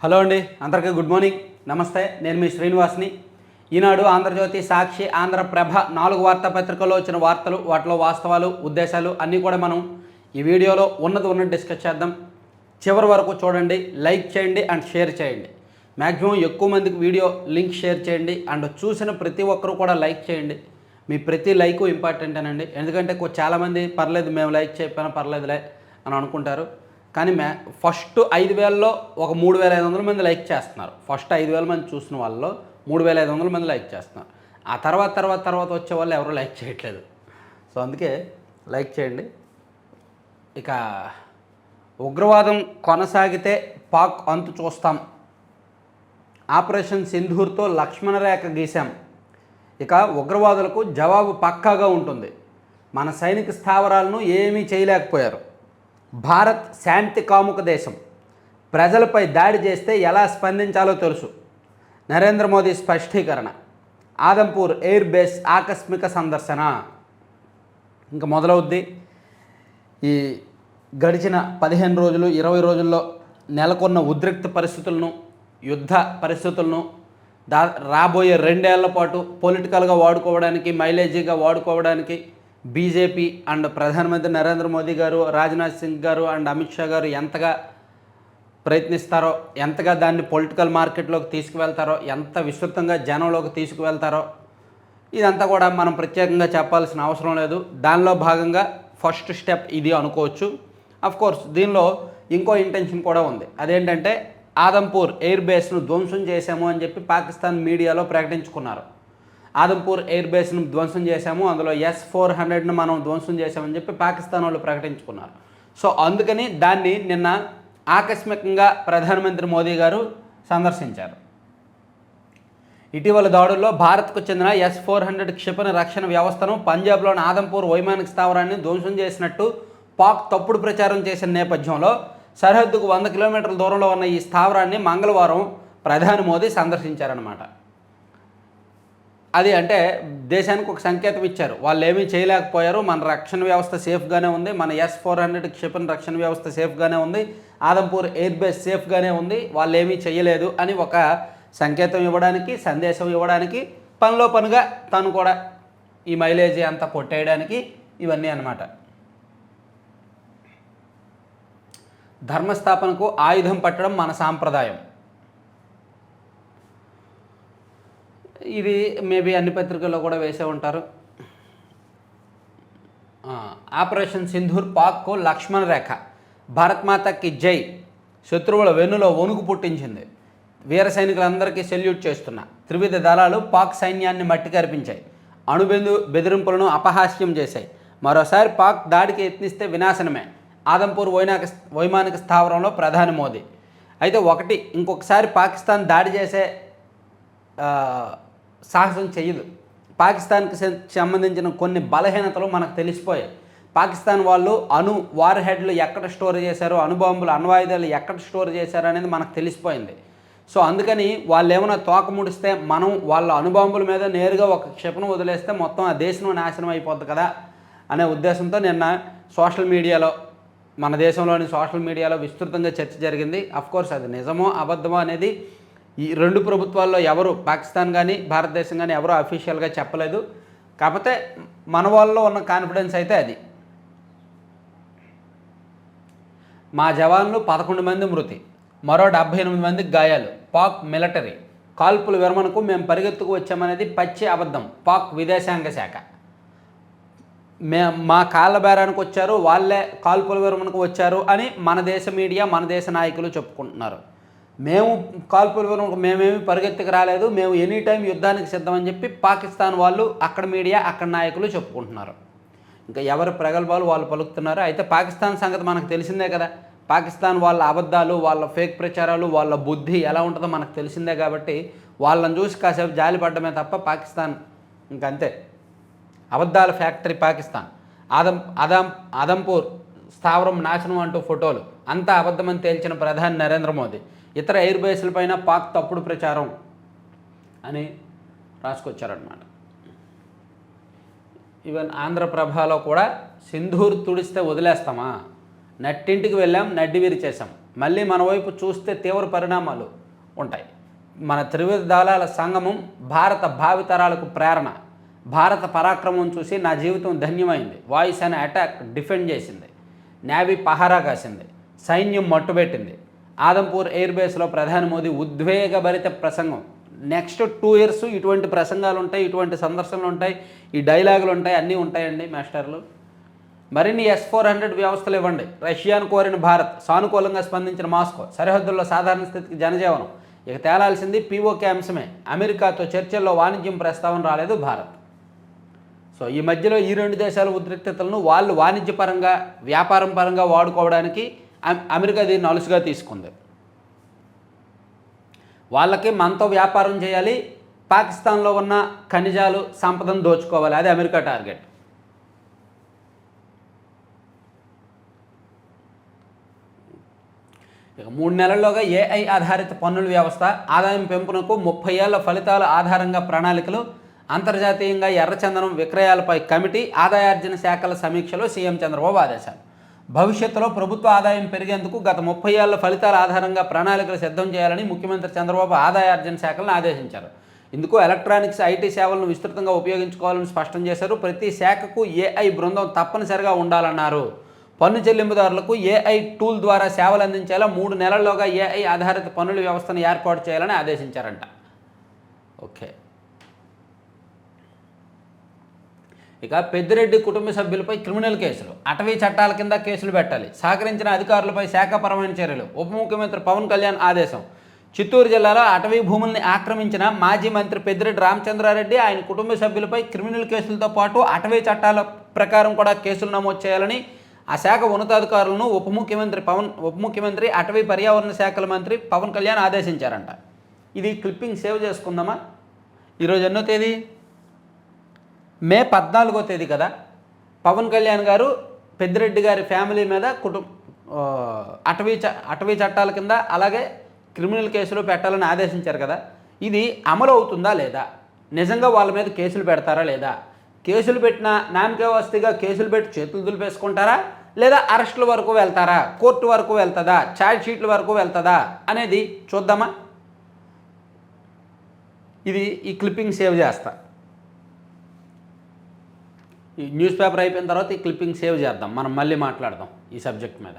Hello అండి, అందరికీ good morning, నమస్తే. నేను మీ శ్రీనివాస్ని. ఈనాడు, ఆంధ్రజ్యోతి, సాక్షి, ఆంధ్రప్రభ 4 వార్తాపత్రికల్లో వచ్చిన వార్తలు, వాటిలో వాస్తవాలు, ఉద్దేశాలు అన్నీ కూడా మనం ఈ వీడియోలో ఉన్నది డిస్కస్ చేద్దాం. చివరి వరకు చూడండి, లైక్ చేయండి అండ్ షేర్ చేయండి. మ్యాక్సిమం ఎక్కువ మందికి వీడియో లింక్ షేర్ చేయండి అండ్ చూసిన ప్రతి ఒక్కరు కూడా లైక్ చేయండి. మీ ప్రతి లైకు ఇంపార్టెంటేనండి. ఎందుకంటే చాలామంది పర్లేదు మేము లైక్ చెప్పినా పర్లేదులే అని అనుకుంటారు. కానీ ఫస్ట్ 5,000లో ఒక 3,500 మంది లైక్ చేస్తున్నారు. ఫస్ట్ 5,000 మంది చూసిన వాళ్ళలో 3,500 మంది లైక్ చేస్తున్నారు. ఆ తర్వాత వచ్చే వాళ్ళు ఎవరు లైక్ చేయట్లేదు. సో అందుకే లైక్ చేయండి. ఇక ఉగ్రవాదం కొనసాగితే పాక్ అంతు చూస్తాం. ఆపరేషన్ సింధూర్తో లక్ష్మణ రేఖ గీశాం. ఇక ఉగ్రవాదులకు జవాబు పక్కాగా ఉంటుంది. మన సైనిక స్థావరాలను ఏమీ చేయలేకపోయారు. భారత్ శాంతి కాముక దేశం. ప్రజలపై దాడి చేస్తే ఎలా స్పందించాలో తెలుసు. నరేంద్ర మోదీ స్పష్టీకరణ. ఆదంపూర్ ఎయిర్ బేస్ ఆకస్మిక సందర్శన. ఇంకా మొదలవుద్ది. ఈ గడిచిన 15 రోజులు 20 రోజుల్లో నెలకొన్న ఉద్రిక్త పరిస్థితులను, యుద్ధ పరిస్థితులను రాబోయే 2 ఏళ్ల పాటు పొలిటికల్గా వాడుకోవడానికి, మైలేజీగా వాడుకోవడానికి బీజేపీ అండ్ ప్రధానమంత్రి నరేంద్ర మోదీ గారు, రాజ్నాథ్ సింగ్ గారు అండ్ అమిత్ షా గారు ఎంతగా ప్రయత్నిస్తారో, ఎంతగా దాన్ని పొలిటికల్ మార్కెట్లోకి తీసుకువెళ్తారో, ఎంత విస్తృతంగా జనంలోకి తీసుకువెళ్తారో ఇదంతా కూడా మనం ప్రత్యేకంగా చెప్పాల్సిన అవసరం లేదు. దానిలో భాగంగా ఫస్ట్ స్టెప్ ఇది అనుకోవచ్చు. కోర్స్ దీనిలో ఇంకో ఇంటెన్షన్ కూడా ఉంది. అదేంటంటే ఆదంపూర్ ఎయిర్ బేస్ను ధ్వంసం చేశాము అని చెప్పి పాకిస్తాన్ మీడియాలో ప్రకటించుకున్నారు. ఆదంపూర్ ఎయిర్ బేస్ను ధ్వంసం చేశాము, అందులో S-400ను మనం ధ్వంసం చేశామని చెప్పి పాకిస్తాన్ వాళ్ళు ప్రకటించుకున్నారు. సో అందుకని దాన్ని నిన్న ఆకస్మికంగా ప్రధానమంత్రి మోదీ గారు సందర్శించారు. ఇటీవల దాడుల్లో భారత్కు చెందిన S-400 క్షిపణి రక్షణ వ్యవస్థను పంజాబ్లోని ఆదంపూర్ వైమానిక స్థావరాన్ని ధ్వంసం చేసినట్టు పాక్ తప్పుడు ప్రచారం చేసిన నేపథ్యంలో సరిహద్దుకు 100 కిలోమీటర్ల దూరంలో ఉన్న ఈ స్థావరాన్ని మంగళవారం ప్రధాని మోదీ సందర్శించారన్నమాట. అది అంటే దేశానికి ఒక సంకేతం ఇచ్చారు. వాళ్ళు ఏమీ చేయలేకపోయారు, మన రక్షణ వ్యవస్థ సేఫ్గానే ఉంది, మన S-400 క్షిపణి రక్షణ వ్యవస్థ సేఫ్గానే ఉంది, ఆదంపూర్ ఎయిర్ బేస్ సేఫ్గానే ఉంది, వాళ్ళు ఏమీ చేయలేదు అని ఒక సంకేతం ఇవ్వడానికి, సందేశం ఇవ్వడానికి, పనిలో పనిగా తను కూడా ఈ మైలేజీ అంతా కొట్టేయడానికి ఇవన్నీ అన్నమాట. ధర్మస్థాపనకు ఆయుధం పట్టడం మన సాంప్రదాయం. ఇది మేబీ అన్ని పత్రికల్లో కూడా వేసే ఉంటారు. ఆపరేషన్ సింధూర్ పాక్కు లక్ష్మణ రేఖ. భారత్ మాతకి జై. శత్రువుల వెన్నులో వణుకు పుట్టించింది. వీర సైనికులందరికీ సెల్యూట్ చేస్తున్న త్రివిధ దళాలు పాక్ సైన్యాన్ని మట్టి కరిపించాయి. బెదిరింపులను అపహాస్యం చేశాయి. మరోసారి పాక్ దాడికి యత్నిస్తే వినాశనమే. ఆదంపూర్ వైమానిక స్థావరంలో ప్రధాని మోదీ. అయితే ఇంకొకసారి పాకిస్తాన్ దాడి చేసే సాహసం చెయ్యదు. పాకిస్తాన్కి సంబంధించిన కొన్ని బలహీనతలు మనకు తెలిసిపోయాయి. పాకిస్తాన్ వాళ్ళు వార్ హెడ్లు ఎక్కడ స్టోర్ చేశారు, అణుబాంబులు, అణ్వాయుధాలు ఎక్కడ స్టోర్ చేశారు అనేది మనకు తెలిసిపోయింది. సో అందుకని వాళ్ళు ఏమైనా తోక ముడిస్తే మనం వాళ్ళ అణుబాంబుల మీద నేరుగా ఒక క్షిపణి వదిలేస్తే మొత్తం ఆ దేశం నాశనం అయిపోద్ది కదా అనే ఉద్దేశంతో నిన్న సోషల్ మీడియాలో, మన దేశంలోని సోషల్ మీడియాలో విస్తృతంగా చర్చ జరిగింది. కోర్స్ అది నిజమో అబద్ధమో అనేది ఈ 2 ప్రభుత్వాల్లో ఎవరు, పాకిస్తాన్ కానీ భారతదేశం కానీ ఎవరు అఫీషియల్గా చెప్పలేదు. కాకపోతే మన వాళ్ళలో ఉన్న కాన్ఫిడెన్స్ అయితే అది. మా జవాన్లు 11 మంది మృతి, మరో 78 మందికి గాయాలు. పాక్ మిలిటరీ. కాల్పుల విరమణకు మేము పరిగెత్తుకు వచ్చామనేది పచ్చి అబద్ధం. పాక్ విదేశాంగ శాఖ. మా కాళ్ళ బేరానికి వచ్చారు, వాళ్ళే కాల్పుల విరమణకు వచ్చారు అని మన దేశ మీడియా, మన దేశ నాయకులు చెప్పుకుంటున్నారు. మేము కాల్పుల విరమణకు మేమేమి పరిగెత్తుకు రాలేదు, మేము ఎనీ టైం యుద్ధానికి సిద్ధమని చెప్పి పాకిస్తాన్ వాళ్ళు, అక్కడ మీడియా, అక్కడ నాయకులు చెప్పుకుంటున్నారు. ఇంకా ఎవరి ప్రగల్భాలు వాళ్ళు పలుకుతున్నారు. అయితే పాకిస్తాన్ సంగతి మనకు తెలిసిందే కదా. పాకిస్తాన్ వాళ్ళ అబద్ధాలు, వాళ్ళ ఫేక్ ప్రచారాలు, వాళ్ళ బుద్ధి ఎలా ఉంటుందో మనకు తెలిసిందే. కాబట్టి వాళ్ళని చూసి కాసేపు జాలి పడ్డమే తప్ప పాకిస్తాన్ ఇంకంతే. అబద్ధాల ఫ్యాక్టరీ పాకిస్తాన్. ఆదంపూర్ స్థావరం నాశనం అంటూ ఫోటోలు, అంతా అబద్ధమని తేల్చిన ప్రధాని నరేంద్ర మోదీ. ఇతర ఎయిర్ బేస్లపైన పాక్ తప్పుడు ప్రచారం అని రాసుకొచ్చారన్నమాట. ఈవెన్ ఆంధ్రప్రభలో కూడా సింధూర్ తుడిస్తే వదిలేస్తామా, నట్టింటికి వెళ్ళాం, నడ్డి విరిచేసాం. మళ్ళీ మన వైపు చూస్తే తీవ్ర పరిణామాలు ఉంటాయి. మన త్రివిధ దళాల సంగమం భారత భావితరాలకు ప్రేరణ. భారత పరాక్రమం చూసి నా జీవితం ధన్యమైంది. వాయుసేన అటాక్ డిఫెండ్ చేసింది, నేవీ పహారా కాసింది, సైన్యం మట్టుబెట్టింది. ఆదంపూర్ ఎయిర్ బేస్లో ప్రధాని మోదీ ఉద్వేగభరిత ప్రసంగం. నెక్స్ట్ 2 years ఇటువంటి ప్రసంగాలు ఉంటాయి, ఇటువంటి సందర్శనలు ఉంటాయి, ఈ డైలాగులు ఉంటాయి, అన్నీ ఉంటాయండి మాస్టర్లు. మరిన్ని S-400 వ్యవస్థలు ఇవ్వండి. రష్యాను కోరిన భారత్, సానుకూలంగా స్పందించిన మాస్కో. సరిహద్దుల్లో సాధారణ స్థితికి జనజీవనం. ఇక తేలాల్సింది పీఓకే అంశమే. అమెరికాతో చర్చల్లో వాణిజ్యం ప్రస్తావన రాలేదు భారత్. సో ఈ మధ్యలో ఈ 2 దేశాల ఉద్రిక్తతలను వాళ్ళు వాణిజ్యపరంగా, వ్యాపారం పరంగా వాడుకోవడానికి అమెరికా దీన్ని అలుసుగా తీసుకుంది. వాళ్ళకి మనతో వ్యాపారం చేయాలి, పాకిస్తాన్లో ఉన్న ఖనిజాలు సంపదను దోచుకోవాలి, అది అమెరికా టార్గెట్. ఇక 3 నెలల్లోగా AI ఆధారిత పన్నుల వ్యవస్థ, ఆదాయం పెంపునకు 30 ఏళ్ల ఫలితాల ఆధారంగా ప్రణాళికలు, అంతర్జాతీయంగా ఎర్రచందనం విక్రయాలపై కమిటీ, ఆదాయార్జన శాఖల సమీక్షలో సీఎం చంద్రబాబు ఆదేశాలు. భవిష్యత్తులో ప్రభుత్వ ఆదాయం పెరిగేందుకు గత 30 ఏళ్ల ఫలితాల ఆధారంగా ప్రణాళికలు సిద్ధం చేయాలని ముఖ్యమంత్రి చంద్రబాబు ఆదాయార్జన శాఖలను ఆదేశించారు. ఇందుకు ఎలక్ట్రానిక్స్, IT సేవలను విస్తృతంగా ఉపయోగించుకోవాలని స్పష్టం చేశారు. ప్రతి శాఖకు AI బృందం తప్పనిసరిగా ఉండాలన్నారు. పన్ను చెల్లింపుదారులకు AI టూల్ ద్వారా సేవలు అందించేలా 3 నెలల్లోగా AI ఆధారిత పన్నుల వ్యవస్థను ఏర్పాటు చేయాలని ఆదేశించారంట. ఓకే. ఇక పెద్దిరెడ్డి కుటుంబ సభ్యులపై క్రిమినల్ కేసులు, అటవీ చట్టాల కింద కేసులు పెట్టాలి. సహకరించిన అధికారులపై శాఖాపరమైన చర్యలు. ఉప ముఖ్యమంత్రి పవన్ కళ్యాణ్ ఆదేశం. చిత్తూరు జిల్లాలో అటవీ భూముల్ని ఆక్రమించిన మాజీ మంత్రి పెద్దిరెడ్డి రామచంద్రారెడ్డి, ఆయన కుటుంబ సభ్యులపై క్రిమినల్ కేసులతో పాటు అటవీ చట్టాల ప్రకారం కూడా కేసులు నమోదు చేయాలని ఆ శాఖ ఉన్నతాధికారులను ఉప ముఖ్యమంత్రి అటవీ పర్యావరణ శాఖల మంత్రి పవన్ కళ్యాణ్ ఆదేశించారంట. ఇది క్లిప్పింగ్ సేవ్ చేసుకుందామా? ఈరోజు ఎన్నో తేదీ? మే 14వ తేదీ కదా. పవన్ కళ్యాణ్ గారు పెద్దిరెడ్డి గారి ఫ్యామిలీ మీద అటవీ చట్టాల కింద అలాగే క్రిమినల్ కేసులు పెట్టాలని ఆదేశించారు కదా. ఇది అమలు అవుతుందా లేదా? నిజంగా వాళ్ళ మీద కేసులు పెడతారా లేదా? కేసులు పెట్టిన నామకే వస్తీగా కేసులు పెట్టి చేతులు దులిపేసుకుంటారా, లేదా అరెస్టుల వరకు వెళ్తారా, కోర్టు వరకు వెళ్తుందా, ఛార్జ్ షీట్ల వరకు వెళ్తుందా అనేది చూద్దామా? ఈ క్లిప్పింగ్ సేవ్ చేస్తా. ఈ న్యూస్ పేపర్ అయిపోయిన తర్వాత ఈ క్లిప్పింగ్ సేవ్ చేద్దాం, మనం మళ్ళీ మాట్లాడదాం ఈ సబ్జెక్ట్ మీద.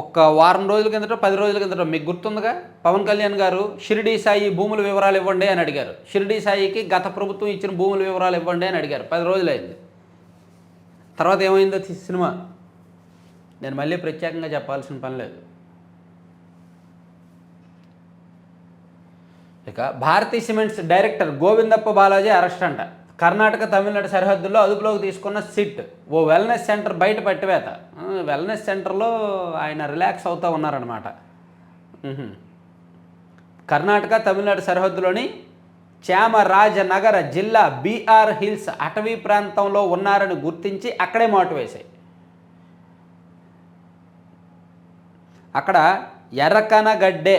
ఒక్క వారం రోజుల కిందట 10 రోజుల కిందట మీకు గుర్తుందిగా, పవన్ కళ్యాణ్ గారు షిరిడీ సాయి భూముల వివరాలు ఇవ్వండి అని అడిగారు. షిరిడీ సాయికి గత ప్రభుత్వం ఇచ్చిన భూముల వివరాలు ఇవ్వండి అని అడిగారు. 10 రోజులు అయింది. తర్వాత ఏమైందో సినిమా నేను మళ్ళీ ప్రత్యేకంగా చెప్పాల్సిన పని లేదు. ఇక Bharathi cements director Govindappa Balaji arrest అంట. కర్ణాటక తమిళనాడు సరిహద్దుల్లో అదుపులోకి తీసుకున్న సిట్. ఓ వెల్నెస్ సెంటర్ బయట పట్టివేత. వెల్నెస్ సెంటర్లో ఆయన రిలాక్స్ అవుతూ ఉన్నారనమాట. కర్ణాటక తమిళనాడు సరిహద్దులోని చామరాజనగర జిల్లా బీఆర్ హిల్స్ అటవీ ప్రాంతంలో ఉన్నారని గుర్తించి అక్కడే మాటు వేశాయి. అక్కడ ఎర్రకనగడ్డే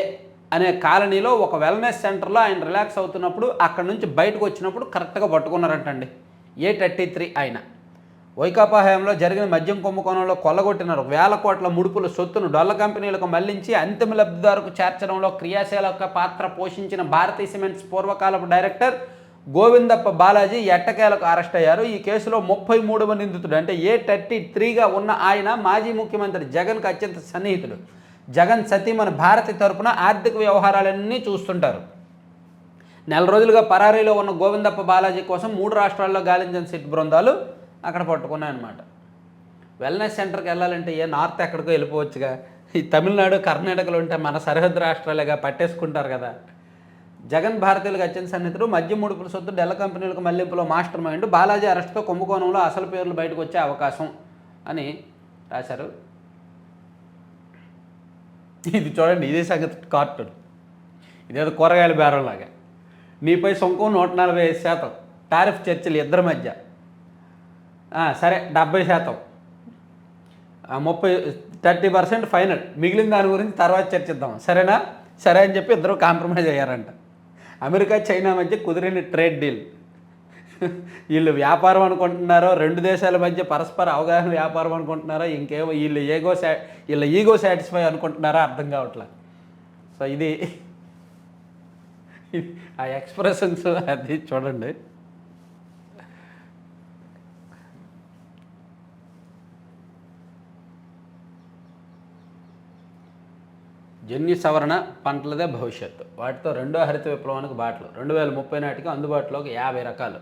అనే కాలనీలో ఒక వెల్నెస్ సెంటర్లో ఆయన రిలాక్స్ అవుతున్నప్పుడు అక్కడ నుంచి బయటకు వచ్చినప్పుడు కరెక్ట్గా పట్టుకున్నారంటండి. A33 ఆయన. వైకాపా హయాంలో జరిగిన మద్యం కుంభకోణంలో కొల్లగొట్టినారు. 1000 కోట్ల ముడుపుల సొత్తును డొల్ల కంపెనీలకు మళ్లించి అంతిమ లబ్ధిదారుకు చేర్చడంలో క్రియాశీలక పాత్ర పోషించిన భారతీ సిమెంట్స్ పూర్వకాలపు డైరెక్టర్ గోవిందప్ప బాలాజీ ఎట్టకేలకు అరెస్ట్ అయ్యారు. ఈ కేసులో 33వ నిందితుడు అంటే A33గా ఉన్న ఆయన మాజీ ముఖ్యమంత్రి జగన్కు అత్యంత సన్నిహితుడు. జగన్ సతీమణి భారతి తరపున ఆర్థిక వ్యవహారాలన్నీ చూస్తుంటారు. నెల రోజులుగా పరారీలో ఉన్న గోవిందప్ప బాలాజీ కోసం 3 రాష్ట్రాల్లో గాలించిన సిట్ బృందాలు అక్కడ పట్టుకున్నాయన్నమాట. వెల్నెస్ సెంటర్కి వెళ్ళాలంటే నార్త్ ఎక్కడికో వెళ్ళిపోవచ్చుగా. ఈ తమిళనాడు, కర్ణాటకలో ఉంటే మన సరిహద్దు రాష్ట్రాలుగా పట్టేసుకుంటారు కదా. జగన్ భారతీయులకు అత్యంత సన్నిహితుడు, మద్యం ముడుపుల సొత్తు డెల్ల కంపెనీలకు మళ్లింపులో మాస్టర్ మైండ్. బాలాజీ అరెస్టుతో కుంభకోణంలో అసలు పేర్లు బయటకు వచ్చే అవకాశం అని రాశారు. ఇది చూడండి, ఇదే సంగతి కార్టూన్. ఇదేదో కూరగాయల బేరంలాగా. నీపై సొంకం 145%, టారిఫ్ చర్చలు ఇద్దరి మధ్య. సరే 70%, 30% ఫైనల్, మిగిలిన దాని గురించి తర్వాత చర్చిద్దాం సరేనా? సరే అని చెప్పి ఇద్దరు కాంప్రమైజ్ అయ్యారంట. అమెరికా చైనా మధ్య కుదిరిన ట్రేడ్ డీల్. వీళ్ళు వ్యాపారం అనుకుంటున్నారో, రెండు దేశాల మధ్య పరస్పర అవగాహన వ్యాపారం అనుకుంటున్నారో, ఇంకేమో వీళ్ళ ఈగో సాటిస్ఫై అనుకుంటున్నారో అర్థం కావట్లే. సో ఇది ఆ ఎక్స్ప్రెషన్స్ అది చూడండి. జన్యు సవరణ పంటలదే భవిష్యత్తు, వాటితో రెండో హరిత విప్లవానికి బాటలు, 2030 నాటికి అందుబాటులోకి 50 రకాలు.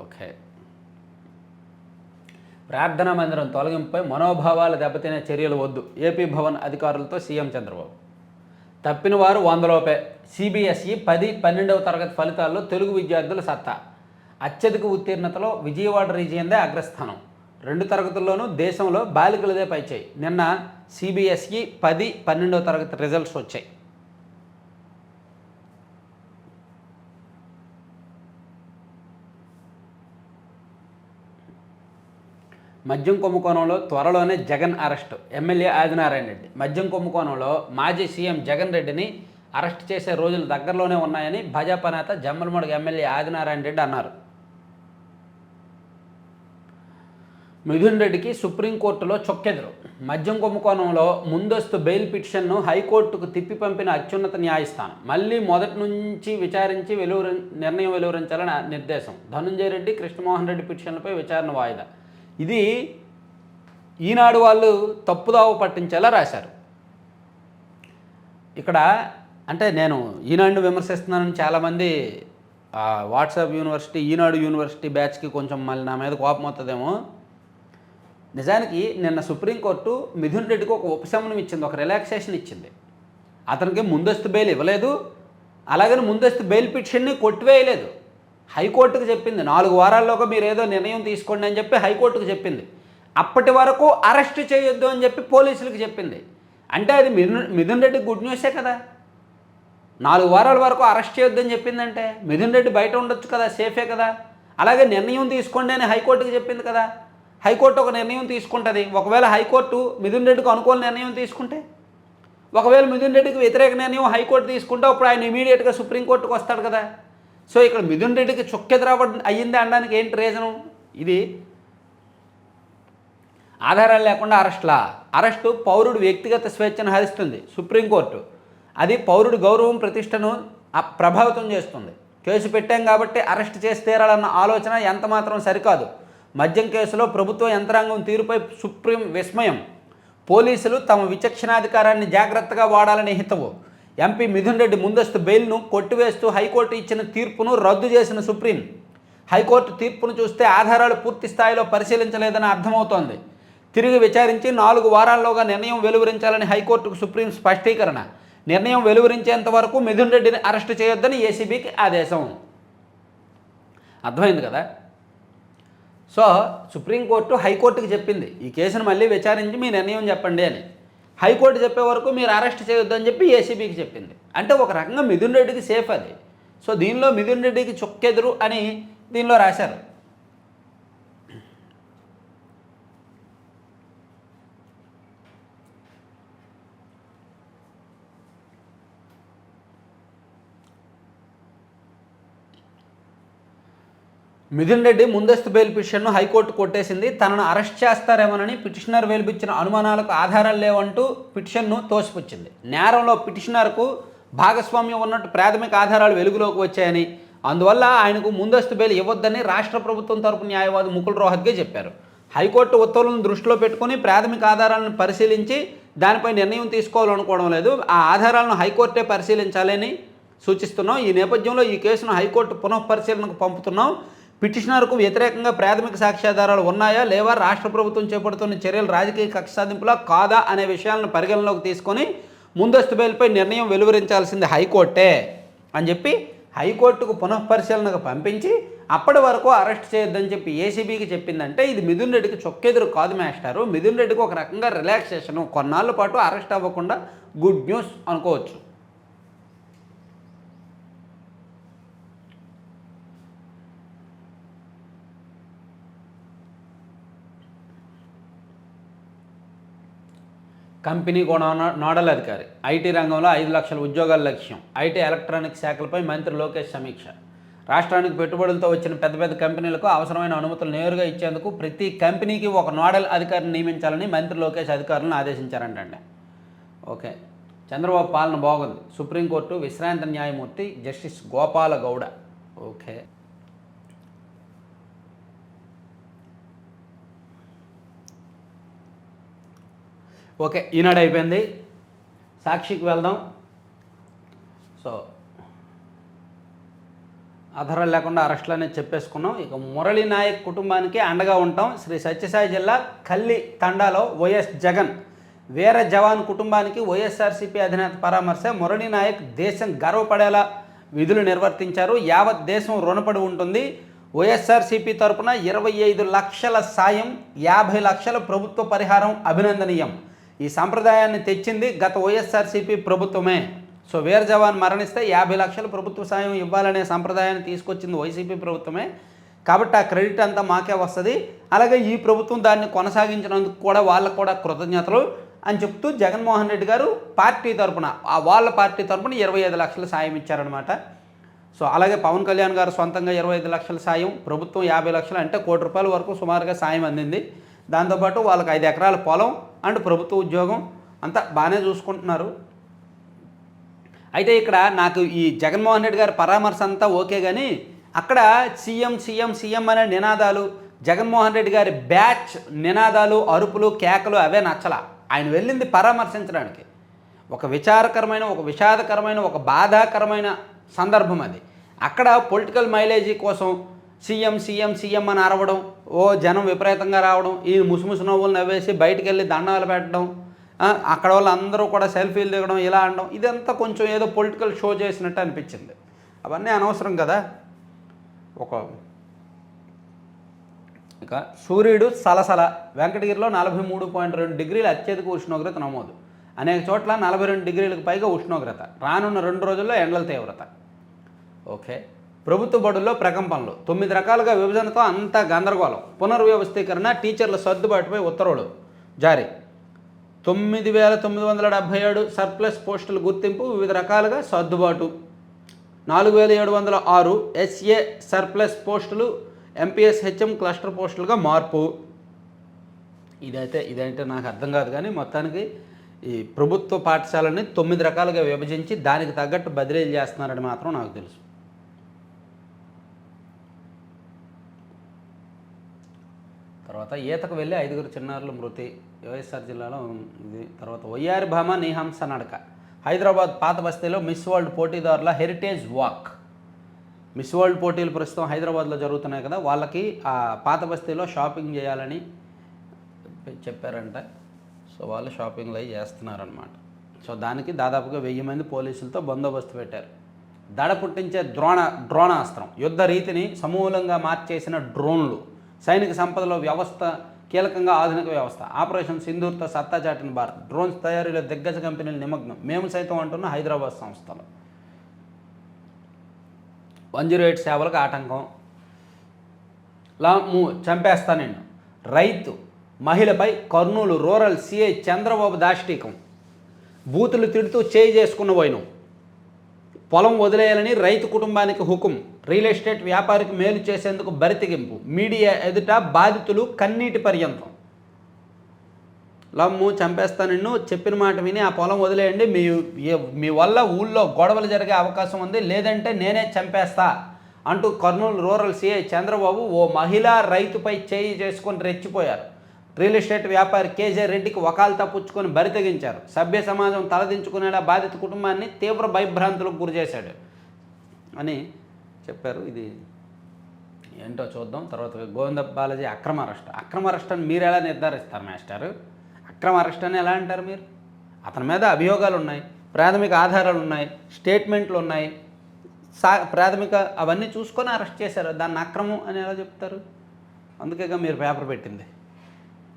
ఓకే. ప్రార్థనా మందిరం తొలగింపుపై మనోభావాలు దెబ్బతినే చర్యలు వద్దు, ఏపీ భవన్ అధికారులతో సీఎం చంద్రబాబు. తప్పిన వారు 100 లోపే. సిబిఎస్ఈ 10, 12వ తరగతి ఫలితాల్లో తెలుగు విద్యార్థుల సత్తా. అత్యధిక ఉత్తీర్ణతలో విజయవాడ రీజియన్దే అగ్రస్థానం. 2 తరగతుల్లోనూ దేశంలో బాలికలదే పైచేయి. నిన్న సిబిఎస్ఈ 10, 12వ తరగతి రిజల్ట్స్ వచ్చాయి. మద్యం కుంభకోణంలో త్వరలోనే జగన్ అరెస్టు, ఎమ్మెల్యే ఆదినారాయణ రెడ్డి. మద్యం కుంభకోణంలో మాజీ సీఎం జగన్ రెడ్డిని అరెస్ట్ చేసే రోజులు దగ్గరలోనే ఉన్నాయని భాజపా నేత జమ్మలమడుగు ఎమ్మెల్యే ఆదినారాయణ రెడ్డి అన్నారు. మిథున్ రెడ్డికి సుప్రీంకోర్టులో చొక్కెదురు. మద్యం కుంభకోణంలో ముందస్తు బెయిల్ పిటిషన్ను హైకోర్టుకు తిప్పి పంపిన అత్యున్నత న్యాయస్థానం మళ్ళీ మొదటి నుంచి విచారించి నిర్ణయం వెలువరించాలని నిర్దేశం. ధనుంజయ రెడ్డి, కృష్ణమోహన్ రెడ్డి పిటిషన్లపై విచారణ వాయిదా. ఇది ఈనాడు వాళ్ళు తప్పుదావ పట్టించేలా రాశారు. ఇక్కడ అంటే నేను ఈనాడుని విమర్శిస్తున్నానని చాలామంది వాట్సాప్ యూనివర్సిటీ, ఈనాడు యూనివర్సిటీ బ్యాచ్కి కొంచెం మళ్ళీ నా మీద కోపం వస్తుందేమో. నిజానికి నిన్న సుప్రీంకోర్టు మిథున్ రెడ్డికి ఒక ఉపశమనం ఇచ్చింది, ఒక రిలాక్సేషన్ ఇచ్చింది. అతనికి ముందస్తు బెయిల్ ఇవ్వలేదు, అలాగని ముందస్తు బెయిల్ పిటిషన్ని కొట్టివేయలేదు. హైకోర్టుకు చెప్పింది 4 వారాల్లోగా మీరు ఏదో నిర్ణయం తీసుకోండి అని చెప్పి హైకోర్టుకు చెప్పింది. అప్పటి వరకు అరెస్ట్ చేయొద్దు అని చెప్పి పోలీసులకు చెప్పింది. అంటే అది మిథున్ రెడ్డి గుడ్ న్యూసే కదా. 4 వారాల వరకు అరెస్ట్ చేయొద్దని చెప్పిందంటే మిథున్ రెడ్డి బయట ఉండొచ్చు కదా, సేఫే కదా. అలాగే నిర్ణయం తీసుకోండి అని హైకోర్టుకు చెప్పింది కదా. హైకోర్టు ఒక నిర్ణయం తీసుకుంటుంది. ఒకవేళ హైకోర్టు మిథున్ రెడ్డికి అనుకూల నిర్ణయం తీసుకుంటే, ఒకవేళ మిథున్ రెడ్డికి వ్యతిరేక నిర్ణయం హైకోర్టు తీసుకుంటే అప్పుడు ఆయన ఇమీడియట్గా సుప్రీంకోర్టుకు వస్తాడు కదా. సో ఇక్కడ మిథున్ రెడ్డికి చొక్కెదురవ్వ అయ్యింది అనడానికి ఏంటి రీజను? ఇది ఆధారాలు లేకుండా అరెస్టు పౌరుడు వ్యక్తిగత స్వేచ్ఛను హరిస్తుంది సుప్రీంకోర్టు. అది పౌరుడు గౌరవం, ప్రతిష్టను ప్రభావితం చేస్తుంది. కేసు పెట్టాం కాబట్టి అరెస్ట్ చేసి తీరాలన్న ఆలోచన ఎంత మాత్రం సరికాదు. మద్యం కేసులో ప్రభుత్వ యంత్రాంగం తీరుపై సుప్రీం విస్మయం. పోలీసులు తమ విచక్షణాధికారాన్ని జాగ్రత్తగా వాడాలని హితవు. ఎంపీ మిథున్ రెడ్డి ముందస్తు బెయిల్ను కొట్టివేస్తూ హైకోర్టు ఇచ్చిన తీర్పును రద్దు చేసిన సుప్రీం. హైకోర్టు తీర్పును చూస్తే ఆధారాలు పూర్తి స్థాయిలో పరిశీలించలేదని అర్థమవుతోంది. తిరిగి విచారించి 4 వారాల్లోగా నిర్ణయం వెలువరించాలని హైకోర్టుకు సుప్రీం స్పష్టీకరణ. నిర్ణయం వెలువరించేంత వరకు మిథున్ రెడ్డిని అరెస్టు చేయొద్దని ఏసీబీకి ఆదేశం. అర్థమైంది కదా. సో సుప్రీంకోర్టు హైకోర్టుకి చెప్పింది ఈ కేసును మళ్ళీ విచారించి మీ నిర్ణయం చెప్పండి అని. హైకోర్టు చెప్పే వరకు మీరు అరెస్ట్ చేయొద్దు అని చెప్పి ఏసీబీకి చెప్పింది. అంటే ఒక రకంగా మిథున్ రెడ్డికి సేఫ్ అది. సో దీనిలో మిథున్ రెడ్డికి చొక్కెదురు అని దీనిలో రాశారు. మిథున్ రెడ్డి ముందస్తు బెయిల్ పిటిషన్ను హైకోర్టు కొట్టేసింది. తనను అరెస్ట్ చేస్తారేమోనని పిటిషనర్ వెలిపించిన అనుమానాలకు ఆధారాలు లేవంటూ పిటిషన్ను తోసిపుచ్చింది. నేరంలో పిటిషనర్కు భాగస్వామ్యం ఉన్నట్టు ప్రాథమిక ఆధారాలు వెలుగులోకి వచ్చాయని, అందువల్ల ఆయనకు ముందస్తు బెయిల్ ఇవ్వొద్దని రాష్ట్ర ప్రభుత్వం తరపు న్యాయవాది ముకుల్ రోహత్గే చెప్పారు. హైకోర్టు ఉత్తర్వులను దృష్టిలో పెట్టుకుని ప్రాథమిక ఆధారాలను పరిశీలించి దానిపై నిర్ణయం తీసుకోవాలనుకోవడం లేదు. ఆ ఆధారాలను హైకోర్టే పరిశీలించాలని సూచిస్తున్నాం. ఈ నేపథ్యంలో ఈ కేసును హైకోర్టు పునఃపరిశీలనకు పంపుతున్నాం. పిటిషనర్కు వ్యతిరేకంగా ప్రాథమిక సాక్ష్యాధారాలు ఉన్నాయా లేవా, రాష్ట్ర ప్రభుత్వం చేపడుతున్న చర్యలు రాజకీయ కక్ష సాధింపులా కాదా అనే విషయాలను పరిగణలోకి తీసుకొని ముందస్తు బెయిల్పై నిర్ణయం వెలువరించాల్సింది హైకోర్టే అని చెప్పి హైకోర్టుకు పునఃపరిశీలనకు పంపించి అప్పటి వరకు అరెస్ట్ చేయొద్దని చెప్పి ఏసీబీకి చెప్పిందంటే ఇది మిథున్ రెడ్డికి చొక్కెదురు కాదు మాస్టారు. మిథున్ రెడ్డికి ఒక రకంగా రిలాక్సేషను, కొన్నాళ్ళ పాటు అరెస్ట్ అవ్వకుండా గుడ్ న్యూస్ అనుకోవచ్చు. కంపెనీ నోడల్ అధికారి. ఐటీ రంగంలో 5 లక్షల ఉద్యోగాల లక్ష్యం. ఐటీ ఎలక్ట్రానిక్ శాఖలపై మంత్రి లోకేష్ సమీక్ష. రాష్ట్రానికి పెట్టుబడులతో వచ్చిన పెద్ద పెద్ద కంపెనీలకు అవసరమైన అనుమతులు నేరుగా ఇచ్చేందుకు ప్రతి కంపెనీకి ఒక నోడల్ అధికారిని నియమించాలని మంత్రి లోకేష్ అధికారులను ఆదేశించారంటండి. ఓకే, చంద్రబాబు పాలన బాగుంది. సుప్రీంకోర్టు విశ్రాంత న్యాయమూర్తి justice Gopala Gowda. Okay, okay, Eenadu అయిపోయింది. సాక్షికి వెళ్దాం. సో ఆధారాలు లేకుండా అరెస్టులు అనేది చెప్పేసుకున్నాం. ఇక మురళీ నాయక్ కుటుంబానికి అండగా ఉంటాం. శ్రీ సత్యసాయి జిల్లా కల్లి తండాలో వైఎస్ జగన్ వీర జవాన్ కుటుంబానికి వైఎస్ఆర్సీపీ అధినేత పరామర్శ. మురళీ నాయక్ దేశం గర్వపడేలా విధులు నిర్వర్తించారు. యావత్ దేశం రుణపడి ఉంటుంది. వైఎస్ఆర్సీపీ తరపున 25 లక్షల సాయం, 50 లక్షల ప్రభుత్వ పరిహారం అభినందనీయం. ఈ సంప్రదాయాన్ని తెచ్చింది గత వైఎస్ఆర్సీపీ ప్రభుత్వమే. సో వీర జవాన్ మరణిస్తే 50 లక్షల ప్రభుత్వ సాయం ఇవ్వాలనే సంప్రదాయాన్ని తీసుకొచ్చింది వైసీపీ ప్రభుత్వమే. కాబట్టి ఆ క్రెడిట్ అంతా మాకే వస్తుంది. అలాగే ఈ ప్రభుత్వం దాన్ని కొనసాగించినందుకు కూడా వాళ్ళకు కూడా కృతజ్ఞతలు అని చెప్తూ జగన్మోహన్ రెడ్డి గారు పార్టీ తరపున వాళ్ళ పార్టీ తరపున 25 లక్షల సాయం ఇచ్చారనమాట. సో అలాగే పవన్ కళ్యాణ్ గారు సొంతంగా 25 లక్షల సాయం, ప్రభుత్వం 50 లక్షలు, అంటే ₹1,00,00,000 వరకు సుమారుగా సాయం అందింది. దాంతోపాటు వాళ్ళకి 5 ఎకరాల పొలం అండ్ ప్రభుత్వ ఉద్యోగం అంతా బాగానే చూసుకుంటున్నారు. అయితే ఇక్కడ నాకు ఈ జగన్మోహన్ రెడ్డి గారి పరామర్శ అంతా ఓకే, కానీ అక్కడ సీఎం సీఎం సీఎం అనే నినాదాలు, జగన్మోహన్ రెడ్డి గారి బ్యాచ్ నినాదాలు, అరుపులు, కేకలు అవే నచ్చలా. ఆయన వెళ్ళింది పరామర్శించడానికి. ఒక విచారకరమైన, ఒక విషాదకరమైన, ఒక బాధాకరమైన సందర్భం అది. అక్కడ పొలిటికల్ మైలేజీ కోసం సీఎం సీఎం సీఎం అని అరవడం, ఓ జనం విపరీతంగా రావడం, ఈ ముసుముసు నవ్వులు నవ్వేసి బయటికి వెళ్ళి దండాలు పెట్టడం, అక్కడ వాళ్ళందరూ కూడా సెల్ఫీలు దిగడం, ఇలా అనడం, ఇదంతా కొంచెం ఏదో పొలిటికల్ షో చేసినట్టు అనిపించింది. అవన్నీ అనవసరం కదా. ఇక సూర్యుడు సలసల. వెంకటగిరిలో 43.2 డిగ్రీల అత్యధిక ఉష్ణోగ్రత నమోదు. అనేక చోట్ల 42 డిగ్రీలకు పైగా ఉష్ణోగ్రత. రానున్న 2 రోజుల్లో ఎండల తీవ్రత. ఓకే, ప్రభుత్వ బడుల్లో ప్రకంపనలు. 9 రకాలుగా విభజనతో అంతా గందరగోళం. పునర్వ్యవస్థీకరణ, టీచర్ల సర్దుబాటుపై ఉత్తర్వులు జారీ. 9,977 సర్ప్లస్ పోస్టుల గుర్తింపు, వివిధ రకాలుగా సర్దుబాటు. 4,706 ఎస్ఏ సర్ప్లస్ పోస్టులు, ఎంపీఎస్ హెచ్ఎం క్లస్టర్ పోస్టులుగా మార్పు. ఇదైతే నాకు అర్థం కాదు, కానీ మొత్తానికి ఈ ప్రభుత్వ పాఠశాలని 9 రకాలుగా విభజించి దానికి తగ్గట్టు బదిలీలు చేస్తున్నారని మాత్రం నాకు తెలుసు. తర్వాత ఈతకు వెళ్ళి 5 చిన్నారులు మృతి. వైఎస్ఆర్ జిల్లాలో ఇది. తర్వాత వయ్యారి భామ నిహంస నడక. హైదరాబాద్ పాత బస్తీలో మిస్ వరల్డ్ పోటీదారుల హెరిటేజ్ వాక్. మిస్ వరల్డ్ పోటీలు ప్రస్తుతం హైదరాబాద్లో జరుగుతున్నాయి కదా, వాళ్ళకి ఆ పాత బస్తీలో షాపింగ్ చేయాలని చెప్పారంట. సో వాళ్ళు షాపింగ్లు అవి చేస్తున్నారనమాట. సో దానికి దాదాపుగా 1000 మంది పోలీసులతో బందోబస్తు పెట్టారు. దడ పుట్టించే డ్రోణాస్త్రం. యుద్ధ రీతిని సమూలంగా మార్చేసిన డ్రోన్లు. సైనిక సంపదలో వ్యవస్థ కీలకంగా ఆధునిక వ్యవస్థ. ఆపరేషన్ సింధూర్తో సత్తా చాటిన భారత్. డ్రోన్స్ తయారీలో దిగ్గజ కంపెనీలు నిమగ్నం. మేము సైతం అంటున్న హైదరాబాద్ సంస్థలు. 108 సేవలకు ఆటంకం. చంపేస్తా నేను. రైతు మహిళపై కర్నూలు రూరల్ సిఐ చంద్రబాబు దాష్టీకం. బూతులు తిడుతూ చేయి చేసుకున్న వైనం. పొలం వదిలేయాలని రైతు కుటుంబానికి హుకుం. రియల్ ఎస్టేట్ వ్యాపారికి మేలు చేసేందుకు బరితెగింపు. మీడియా ఎదుట బాధితులు కన్నీటి పర్యంతం. చంపేస్తా నిన్ను, చెప్పిన మాట విని ఆ పొలం వదిలేయండి, మీ వల్ల ఊళ్ళో గొడవలు జరిగే అవకాశం ఉంది, లేదంటే నేనే చంపేస్తా అంటూ కర్నూలు రూరల్ సిఐ చంద్రబాబు ఓ మహిళా రైతుపై చేయి చేసుకొని రెచ్చిపోయారు. రియల్ ఎస్టేట్ వ్యాపారి కేజే రెడ్డికి వకాల్తా పుచ్చుకొని బరితెగించారు. సభ్య సమాజం తలదించుకునేలా బాధిత కుటుంబాన్ని తీవ్ర భయభ్రాంతులకు గురిచేశాడు అని చెప్పారు. ఇది ఏంటో చూద్దాం. తర్వాత గోవింద బాలాజీ అక్రమ అరెస్ట్ అని మీరు ఎలా నిర్ధారిస్తారు మాస్టర్? అక్రమ అరెస్ట్ అని ఎలా అంటారు మీరు? అతని మీద అభియోగాలు ఉన్నాయి, ప్రాథమిక ఆధారాలు ఉన్నాయి, స్టేట్మెంట్లు ఉన్నాయి, ప్రాథమిక అవన్నీ చూసుకొని అరెస్ట్ చేశారు. దాన్ని అక్రమం అని ఎలా చెప్తారు? అందుకేగా మీరు పేపర్ పెట్టింది.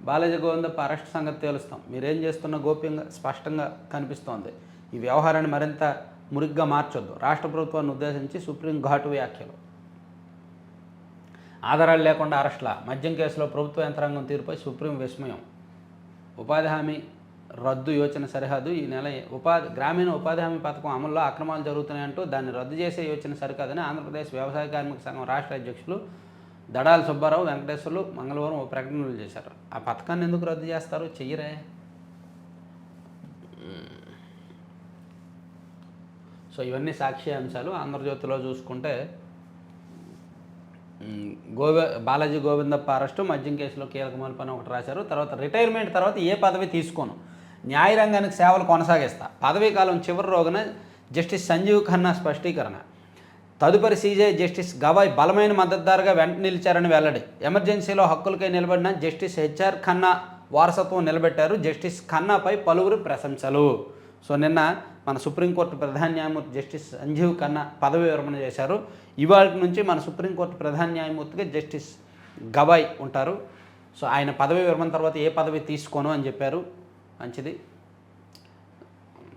బాలాజీ గోవిందప్ప అరెస్ట్ సంగతి తేలుస్తాం. మీరేం చేస్తున్న గోప్యంగా స్పష్టంగా కనిపిస్తోంది. ఈ వ్యవహారాన్ని మరింత మురిగ్గా మార్చొద్దు. రాష్ట్ర ప్రభుత్వాన్ని ఉద్దేశించి సుప్రీం ఘాటు వ్యాఖ్యలు. ఆధారాలు లేకుండా అరెస్ట్ల. మద్యం కేసులో ప్రభుత్వ యంత్రాంగం తీరుపై సుప్రీం విస్మయం. ఉపాధి హామీ రద్దు యోచన సరిహద్దు ఈ నెల గ్రామీణ ఉపాధి హామీ పథకం అమల్లో అక్రమాలు జరుగుతున్నాయంటూ దాన్ని రద్దు చేసే యోచన సరికాదని ఆంధ్రప్రదేశ్ వ్యవసాయ కార్మిక సంఘం రాష్ట్ర అధ్యక్షులు దడాల సుబ్బారావు వెంకటేశ్వర్లు మంగళవారం ఓ ప్రకటనలు చేశారు. ఆ పథకాన్ని ఎందుకు రద్దు చేస్తారు? చెయ్యరే. సో ఇవన్నీ సాక్షి అంశాలు. ఆంధ్రజ్యోతిలో చూసుకుంటే బాలాజీ గోవిందప్ప అరెస్టు మద్యం కేసులో కీలక మలుపు అని ఒకటి రాశారు. తర్వాత రిటైర్మెంట్ తర్వాత ఏ పదవి తీసుకోను, న్యాయరంగానికి సేవలు కొనసాగిస్తా, పదవీ కాలం చివరి రోజున జస్టిస్ సంజీవ్ ఖన్నా స్పష్టీకరణ. తదుపరి సీజే జస్టిస్ గవాయ్ బలమైన మద్దతుదారుగా వెంట నిలిచారని వెల్లడి. ఎమర్జెన్సీలో హక్కులకై నిలబడిన జస్టిస్ హెచ్ఆర్ ఖన్నా వారసత్వం నిలబెట్టారు. జస్టిస్ ఖన్నాపై పలువురు ప్రశంసలు. సో నిన్న మన సుప్రీంకోర్టు ప్రధాన న్యాయమూర్తి జస్టిస్ సంజీవ్ ఖన్నా పదవి విరమణ చేశారు. ఇవాళ నుంచి మన సుప్రీంకోర్టు ప్రధాన న్యాయమూర్తిగా జస్టిస్ గవాయ్ ఉంటారు. సో ఆయన పదవి విరమణ తర్వాత ఏ పదవి తీసుకోను అని చెప్పారు. మంచిది.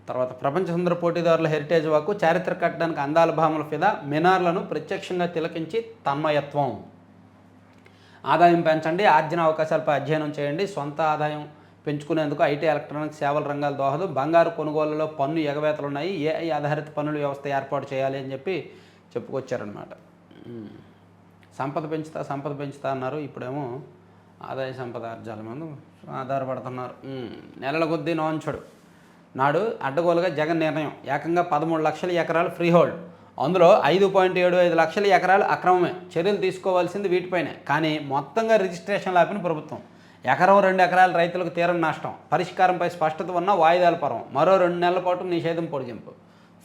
తర్వాత ప్రపంచ సుందర పోటీదారుల హెరిటేజ్ వాకు చారిత్రక కట్టడానికి అందాల భామల ఫిదా, మినార్లను ప్రత్యక్షంగా తిలకించి తన్మయత్వం. ఆదాయం పెంచండి, ఆర్జన అవకాశాలపై అధ్యయనం చేయండి, సొంత ఆదాయం పెంచుకునేందుకు ఐటీ ఎలక్ట్రానిక్స్ సేవల రంగాల దోహదం, బంగారు కొనుగోలులో పన్ను ఎగవేతలు ఉన్నాయి, ఏఐ ఆధారిత పన్నుల వ్యవస్థ ఏర్పాటు చేయాలి అని చెప్పి చెప్పుకొచ్చారనమాట. సంపద పెంచుతా అన్నారు. ఇప్పుడేమో ఆదాయ సంపద ఆర్జాల మీద ఆధారపడుతున్నారు. నెలల కొద్దీ నోంచడు నాడు అడ్డగోలుగా జగన్ నిర్ణయం. ఏకంగా 13 లక్షల ఎకరాలు ఫ్రీ హోల్డ్, అందులో 5.75 లక్షల ఎకరాలు అక్రమమే. చర్యలు తీసుకోవాల్సింది వీటిపైనే. కానీ మొత్తంగా రిజిస్ట్రేషన్లు ఆపిన ప్రభుత్వం. ఎకరం 2 ఎకరాల రైతులకు తీరం నష్టం. పరిష్కారంపై స్పష్టత ఉన్న వాయిదాల పర్వం. మరో 2 నెలల పాటు నిషేధం పొడిగింపు.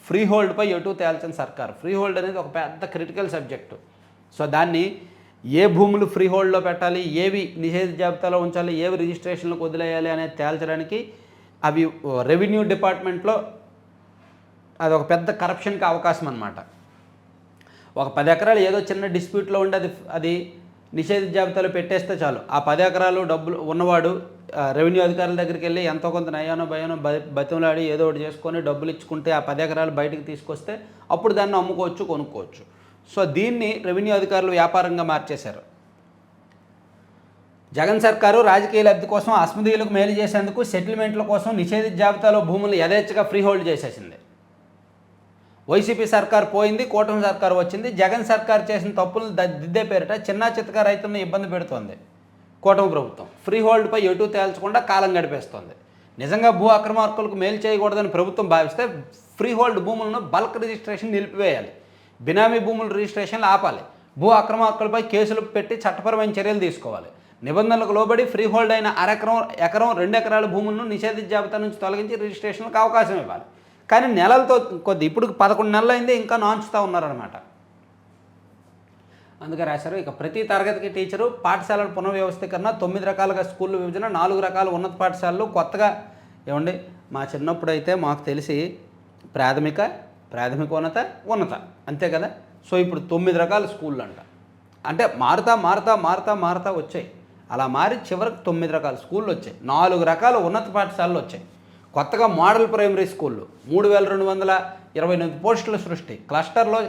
ఫ్రీ హోల్డ్పై ఎటు తేల్చిన సర్కారు. ఫ్రీ హోల్డ్ అనేది ఒక పెద్ద క్రిటికల్ సబ్జెక్టు. సో దాన్ని ఏ భూములు ఫ్రీ హోల్డ్లో పెట్టాలి, ఏవి నిషేధ జాబితాలో ఉంచాలి, ఏవి రిజిస్ట్రేషన్లకు వదిలేయాలి అనేది తేల్చడానికి అవి రెవెన్యూ డిపార్ట్మెంట్లో అది ఒక పెద్ద కరప్షన్కి అవకాశం అన్నమాట. ఒక 10 ఎకరాలు ఏదో చిన్న డిస్ప్యూట్లో ఉండి అది నిషేధ జాబితాలో పెట్టేస్తే చాలు. ఆ 10 ఎకరాలు డబ్బులు ఉన్నవాడు రెవెన్యూ అధికారుల దగ్గరికి వెళ్ళి ఎంతో కొంత నయానో భయానో బతిమలాడి ఏదో ఒకటి చేసుకొని డబ్బులు ఇచ్చుకుంటే ఆ 10 ఎకరాలు బయటకు తీసుకొస్తే అప్పుడు దాన్ని అమ్ముకోవచ్చు, కొనుక్కోవచ్చు. సో దీన్ని రెవెన్యూ అధికారులు వ్యాపారంగా మార్చేశారు. జగన్ సర్కారు రాజకీయ లబ్ధి కోసం అస్మదీయులకు మేలు చేసేందుకు సెటిల్మెంట్ల కోసం నిషేధిత జాబితాలో భూములు యథేచ్ఛగా ఫ్రీ హోల్డ్ చేసేసింది. వైసీపీ సర్కార్ పోయింది, కూటమి సర్కారు వచ్చింది. జగన్ సర్కార్ చేసిన తప్పులను దిద్దే పేరిట చిన్న చితక రైతులను ఇబ్బంది పెడుతోంది కూటమి ప్రభుత్వం. ఫ్రీ హోల్డ్పై ఎటు తేల్చకుండా కాలం గడిపేస్తోంది. నిజంగా భూ అక్రమార్కులకు మేలు చేయకూడదని ప్రభుత్వం భావిస్తే ఫ్రీ హోల్డ్ భూములను బల్క్ రిజిస్ట్రేషన్ నిలిపివేయాలి, బినామీ భూముల రిజిస్ట్రేషన్లు ఆపాలి, భూ అక్రమార్కులపై కేసులు పెట్టి చట్టపరమైన చర్యలు తీసుకోవాలి. నిబంధనలకు లోబడి ఫ్రీ హోల్డ్ అయిన ఎకరం 2 ఎకరాల భూములను నిషేధిత జాబితా నుంచి తొలగించి రిజిస్ట్రేషన్లకు అవకాశం ఇవ్వాలి. కానీ నెలలతో కొద్ది ఇప్పుడు 11 నెలలు అయింది, ఇంకా నాంచుతూ ఉన్నారనమాట. అందుకే రాశారు. ఇక ప్రతి తరగతికి టీచరు, పాఠశాలల పునర్వ్యవస్థీకరణ, 9 రకాలుగా స్కూళ్ళు విభజన, 4 రకాల ఉన్నత పాఠశాలలు కొత్తగా. ఏమండి, మా చిన్నప్పుడు అయితే మాకు తెలిసి ప్రాథమికోన్నత, ఉన్నత, అంతే కదా. సో ఇప్పుడు 9 రకాల స్కూళ్ళు అంట. అంటే మారుతా వచ్చాయి. అలా మారి చివరికి 9 రకాల స్కూళ్ళు వచ్చాయి, 4 రకాల ఉన్నత పాఠశాలలు వచ్చాయి. కొత్తగా మోడల్ ప్రైమరీ స్కూళ్ళు, 3228 పోస్టుల సృష్టి, క్లస్టర్లో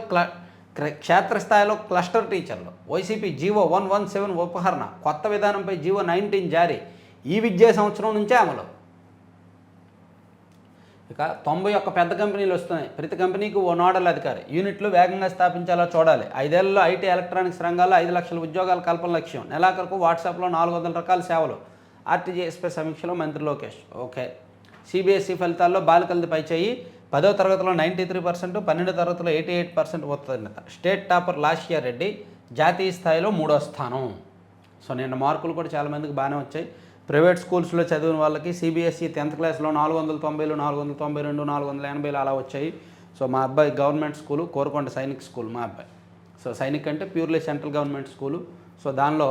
క్షేత్రస్థాయిలో క్లస్టర్ టీచర్లు, వైసీపీ జీవో 117 ఉపహరణ, కొత్త విధానంపై జీవో 19 జారీ, ఈ విద్యా సంవత్సరం నుంచే అమలు. ఇక 91 పెద్ద కంపెనీలు వస్తున్నాయి. ప్రతి కంపెనీకి ఓ నోడల్ అధికారి. యూనిట్లు వేగంగా స్థాపించాలో చూడాలి. 5 ఏళ్లలో ఐటీ ఎలక్ట్రానిక్స్ రంగాల్లో 5 లక్షల ఉద్యోగాల కల్పన లక్ష్యం. నెలాఖరుకు వాట్సాప్లో 400 రకాల సేవలు. ఆర్టీజీఎస్పై సమీక్షలో మంత్రి లోకేష్. ఓకే. సిబిఎస్ఈ ఫలితాల్లో బాలికలది పైచేయి. 10వ తరగతిలో 93%, 12వ తరగతిలో 88% ఉత్తీర్ణత. స్టేట్ టాపర్ లాస్యా రెడ్డి జాతీయ స్థాయిలో 3వ స్థానం. సో నిన్న మార్కులు కూడా చాలామందికి బాగానే వచ్చాయి. ప్రైవేట్ స్కూల్స్లో చదివిన వాళ్ళకి సిబిఎస్ఈ 10th క్లాస్లో 490, 492, 480 అలా వచ్చాయి. సో మా అబ్బాయి government school, Korukonda Sainik school మా అబ్బాయి. సో సైనిక్ అంటే purely central government school. So దానిలో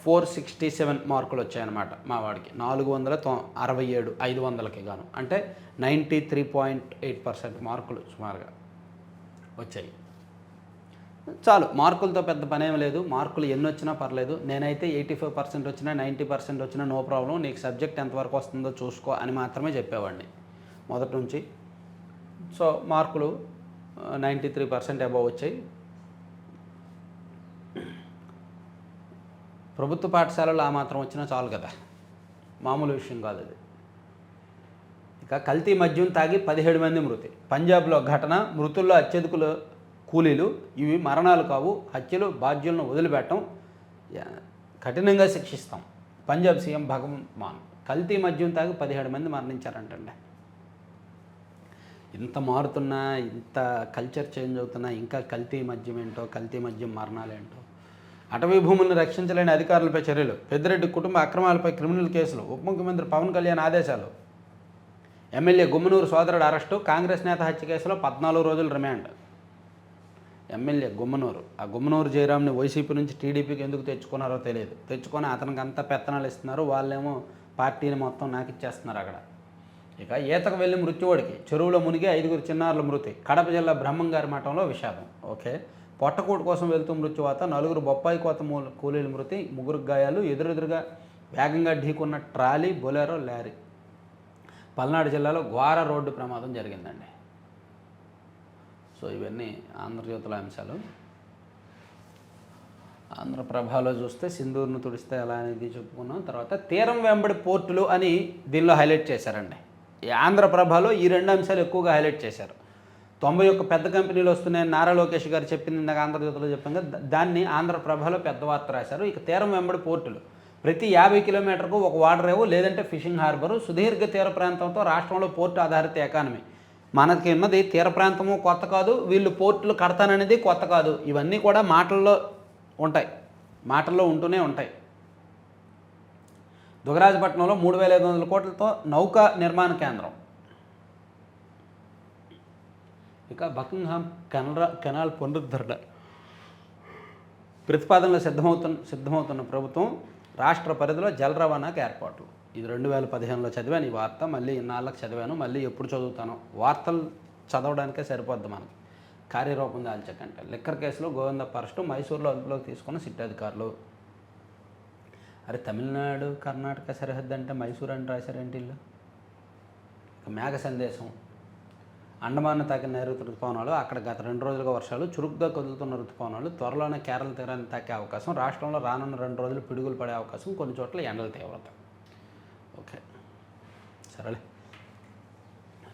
467 మార్కులు వచ్చాయన్నమాట మా వాడికి. 467 500కి గాను, అంటే 93.8% మార్కులు సుమారుగా వచ్చాయి. చాలు, మార్కులతో పెద్ద పనేం లేదు. మార్కులు ఎన్ని వచ్చినా పర్లేదు. నేనైతే 85% వచ్చినా 90% వచ్చినా నో ప్రాబ్లం, నీకు సబ్జెక్ట్ ఎంతవరకు వస్తుందో చూసుకో అని మాత్రమే చెప్పేవాడిని మొదటి నుంచి. సో మార్కులు 93% అబవ్ వచ్చాయి. ప్రభుత్వ పాఠశాలలో ఆ మాత్రం వచ్చినా చాలు కదా, మామూలు విషయం కాదు అది. ఇక కల్తీ మద్యం తాగి 17 మంది మృతి. పంజాబ్లో ఘటన. మృతుల్లో అత్యధికులు కూలీలు. ఇవి మరణాలు కావు, హత్యలు. బాధ్యులను వదిలిపెట్టం, కఠినంగా శిక్షిస్తాం. పంజాబ్ సీఎం భగవంత్ మాన్. కల్తీ మద్యం తాగి 17 మంది మరణించారంటండి. ఇంత మారుతున్నా, ఇంత కల్చర్ చేంజ్ అవుతున్నా ఇంకా కల్తీ మద్యం ఏంటో, కల్తీ మద్యం మరణాలు ఏంటో. అటవీ భూములను రక్షించలేని అధికారులపై చర్యలు. పెద్దిరెడ్డి కుటుంబ అక్రమాలపై క్రిమినల్ కేసులు. ఉప ముఖ్యమంత్రి పవన్ కళ్యాణ్ ఆదేశాలు. ఎమ్మెల్యే గుమ్మనూరు సోదరుడు అరెస్టు. కాంగ్రెస్ నేత హత్య కేసులో 14 రోజులు రిమాండ్. ఎమ్మెల్యే గుమ్మనూరు, ఆ గుమ్మనూరు జయరాంని వైసీపీ నుంచి టీడీపీకి ఎందుకు తెచ్చుకున్నారో తెలియదు. తెచ్చుకొని అతనికి అంతా పెత్తనాలు ఇస్తున్నారు, వాళ్ళేమో పార్టీని మొత్తం నాకిచ్చేస్తున్నారు అక్కడ. ఇక ఈతకు వెళ్ళి మృత్యువుడికి. చెరువులో మునిగి 5 చిన్నారుల మృతి. కడప జిల్లా బ్రహ్మంగారి మఠంలో విషాదం. ఓకే. పొట్టకూడు కోసం వెళ్తూ మృత్యువాత. 4 బొప్పాయి కోత కూలీల మృతి. 3 గాయాలు. ఎదురెదురుగా వేగంగా ఢీకున్న ట్రాలీ, బొలెరో, లారీ. పల్నాడు జిల్లాలో ఘోర రోడ్డు ప్రమాదం జరిగిందండి. సో ఇవన్నీ ఆంధ్రజ్యోతిలో అంశాలు. ఆంధ్రప్రభలో చూస్తే సింధూరును తుడిస్తే ఎలా అనేది చెప్పుకున్నాం. తర్వాత తీరం వెంబడి పోర్టులు అని దీనిలో హైలైట్ చేశారండి. ఈ ఆంధ్రప్రభలో ఈ 2 అంశాలు ఎక్కువగా హైలైట్ చేశారు. 91 పెద్ద కంపెనీలు వస్తున్నాయని నారా లోకేష్ గారు చెప్పింది ఇందాక ఆంధ్రజ్యోతిలో చెప్పాం కదా, దాన్ని ఆంధ్రప్రభలో పెద్ద వార్త రాశారు. ఇక తీరం వెంబడి పోర్టులు. ప్రతి 50 కిలోమీటర్కు ఒక వాడరేవు లేదంటే ఫిషింగ్ హార్బరు. సుదీర్ఘ తీర ప్రాంతంతో రాష్ట్రంలో పోర్టు ఆధారిత ఎకానమీ. మనకి ఉన్నది తీర ప్రాంతము కొత్త కాదు, వీళ్ళు పోర్టులు కడతాననేది కొత్త కాదు. ఇవన్నీ కూడా మాటల్లో ఉంటాయి, మాటల్లో ఉంటూనే ఉంటాయి. దుగరాజపట్నంలో 3,500 కోట్లతో నౌకా నిర్మాణ కేంద్రం. ఇక బకింగ్హామ్ కెనాల్ పునరుద్ధరణ ప్రతిపాదనలో సిద్ధమవుతున్న ప్రభుత్వం. రాష్ట్ర పరిధిలో జల రవాణాకు ఏర్పాట్లు. ఇది 2015లో చదివాను ఈ వార్త, మళ్ళీ ఇన్నాళ్ళకి చదివాను, మళ్ళీ ఎప్పుడు చదువుతాను. వార్తలు చదవడానికే సరిపోద్ది మనకి, కార్యరూపం దాల్చకంటే. లిక్కర్ కేసులో గోవిందప్ప అరెస్టు. మైసూరులో అదుపులోకి తీసుకున్న సిట్ అధికారులు. అరే తమిళనాడు కర్ణాటక సరిహద్దు అంటే మైసూరు అని రాశారేంటి వీళ్ళు. ఇక మేఘ సందేశం. అండమాన్ తాకిన నైరుతి రుతుపవనాలు. అక్కడ గత 2 రోజులుగా వర్షాలు. చురుగ్గా కదులుతున్న రుతుపవనాలు. త్వరలోనే కేరళ తీరాన్ని తాకే అవకాశం. రాష్ట్రంలో రానున్న 2 రోజులు పిడుగులు పడే అవకాశం. కొన్ని చోట్ల ఎండల తీవ్రత. ఓకే సరేలే.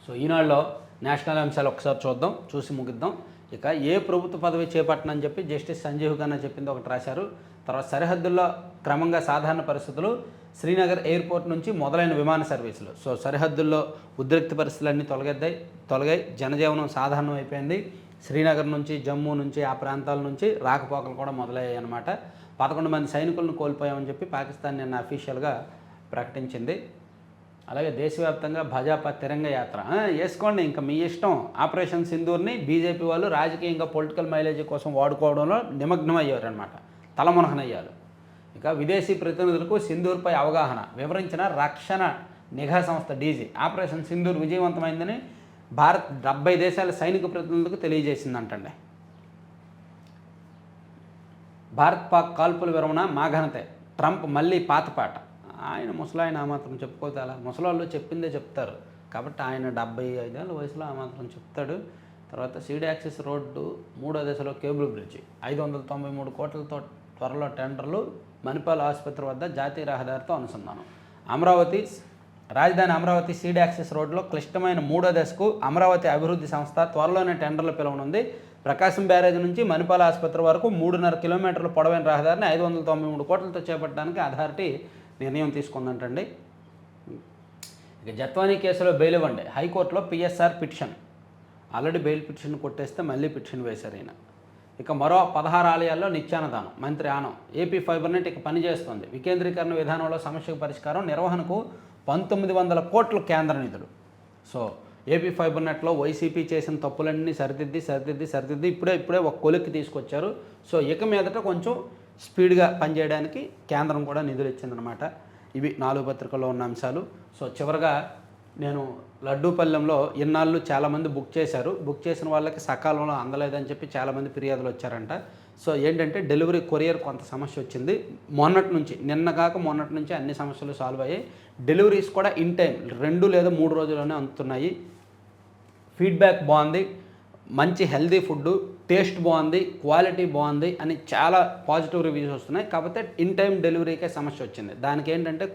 సో ఈనాడులో నేషనల్ అంశాలు ఒకసారి చూద్దాం, చూసి ముగిద్దాం. ఇక ఏ ప్రభుత్వ పదవి చేపట్టనని చెప్పి జస్టిస్ సంజీవ్ ఖన్నా చెప్పింది ఒకటి రాశారు. తర్వాత సరిహద్దుల్లో క్రమంగా సాధారణ పరిస్థితులు. శ్రీనగర్ ఎయిర్పోర్ట్ నుంచి మొదలైన విమాన సర్వీసులు. సో సరిహద్దుల్లో ఉద్రిక్త పరిస్థితులన్నీ తొలగాయి. జనజీవనం సాధారణం అయిపోయింది. శ్రీనగర్ నుంచి, జమ్మూ నుంచి, ఆ ప్రాంతాల నుంచి రాకపోకలు కూడా మొదలయ్యాయి అన్నమాట. 11 మంది సైనికులను కోల్పోయామని చెప్పి పాకిస్తాన్ నిన్న అఫీషియల్గా ప్రకటించింది. అలాగే దేశవ్యాప్తంగా భాజపా తిరంగ యాత్ర. వేసుకోండి, ఇంకా మీ ఇష్టం. ఆపరేషన్ సింధూర్ని బీజేపీ వాళ్ళు రాజకీయంగా పొలిటికల్ మైలేజీ కోసం వాడుకోవడంలో నిమగ్నం అయ్యారనమాట, తలమునకనయ్యారు. ఇక విదేశీ ప్రతినిధులకు సింధూర్పై అవగాహన వివరించిన రక్షణ నిఘా సంస్థ డీజీ. ఆపరేషన్ సింధూర్ విజయవంతమైందని భారత్ 70 దేశాల సైనిక ప్రతినిధులకు తెలియజేసిందంటండి. భారత్ పాక్ కాల్పుల విరమణ మా ఘనతే. ట్రంప్ మళ్ళీ పాతపాట. ఆయన ముసలాయన ఆ మాత్రం చెప్పుకోతే అలా. ముసలాళ్ళు చెప్పిందే చెప్తారు కాబట్టి ఆయన 75 ఏళ్ళ వయసులో ఆ మాత్రం చెప్తాడు. తర్వాత సీడ్ యాక్సిస్ రోడ్డు 3వ దశలో కేబుల్ బ్రిడ్జి. 593 కోట్లతో త్వరలో టెండర్లు. మణిపాల్ ఆసుపత్రి వద్ద జాతీయ రహదారితో అనుసంధానం. రాజధాని అమరావతి సీడ్ యాక్సిస్ రోడ్లో క్లిష్టమైన 3వ దశకు అమరావతి అభివృద్ధి సంస్థ త్వరలోనే టెండర్లు పిలవనుంది. ప్రకాశం బ్యారేజ్ నుంచి మణిపాల్ ఆసుపత్రి వరకు 3.5 కిలోమీటర్ల పొడవైన రహదారిని 593 కోట్లతో చేపట్టడానికి అథారిటీ నిర్ణయం తీసుకుందంటండి. ఇక జత్వానీ కేసులో బెయిల్ ఇవ్వండి. హైకోర్టులో PSR petition. Already bail petition కొట్టేస్తే మళ్ళీ పిటిషన్ వేశారు ఈయన. ఇక మరో 16 ఆలయాల్లో నిత్యాన్నదానం. మంత్రి ఆనం. ఏపీ ఫైబర్నెట్ ఇక పనిచేస్తుంది. వికేంద్రీకరణ విధానంలో సమస్యకు పరిష్కారం. నిర్వహణకు 1900 కోట్ల కేంద్ర నిధులు. సో ఏపీ ఫైబర్నెట్లో వైసీపీ చేసిన తప్పులన్నీ సరిదిద్ది ఇప్పుడే ఒక కొలిక్కి తీసుకొచ్చారు. సో ఇక మీదట కొంచెం స్పీడ్గా పనిచేయడానికి కేంద్రం కూడా నిధులు ఇచ్చిందనమాట. ఇవి 4 పత్రికల్లో ఉన్న అంశాలు. సో చివరగా నేను లడ్డూపల్లెంలో ఇన్నాళ్ళు చాలామంది బుక్ చేశారు. బుక్ చేసిన వాళ్ళకి సకాలంలో అందలేదని చెప్పి చాలామంది ఫిర్యాదులు వచ్చారంట. సో ఏంటంటే డెలివరీ కొరియర్ కొంత సమస్య వచ్చింది. నిన్న కాక మొన్నటి నుంచి అన్ని సమస్యలు సాల్వ్ అయ్యాయి. డెలివరీస్ కూడా ఇన్ టైం 2 లేదా 3 రోజుల్లోనే అందుతున్నాయి. ఫీడ్బ్యాక్ బాగుంది, మంచి హెల్దీ ఫుడ్, టేస్ట్ బాగుంది, క్వాలిటీ బాగుంది అని చాలా పాజిటివ్ రివ్యూస్ వస్తున్నాయి. కాకపోతే ఇన్ టైం డెలివరీకే సమస్య వచ్చింది. దానికి ఏంటంటే